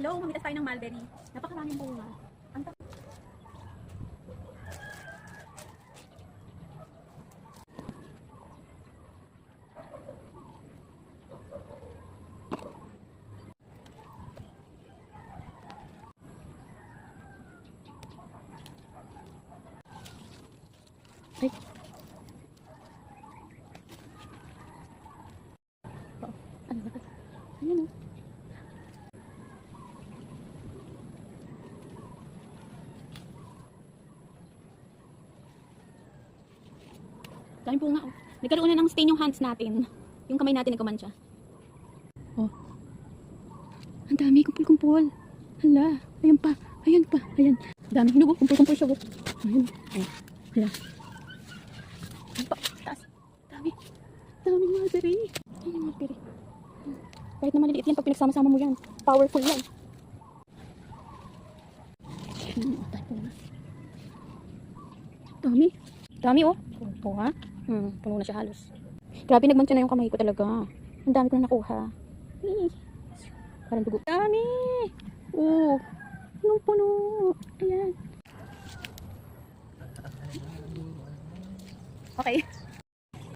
Hello, mamitas tayo ng mulberry. Napakaraming bunga. Ang ay. Ano ba? Ayan o. Dahil po nga, oh. Nagkaroon na ng stain yung hands natin. Yung kamay natin nagkamantsa. Oh. Ang dami, kumpul-kumpul. Hala, ayan pa. Ayan pa, ayan. Ang dami, hinugo, kumpul-kumpul siya. Ayan. Oh. Hala. Ayan pa, taas. Dami. Dami mulberry. Ayan yung mulberry. Kahit na maliliit yan, pag pinagsama-sama mo yan. Powerful yan. Dami. Dami oh. Oh ha? Puno na siya halos. Grabe, nagmantsa na yung kamay ko talaga. Ang dami ko na nakuha. Parang dugo. Dami! Oh, punong-puno. Ayan. Okay.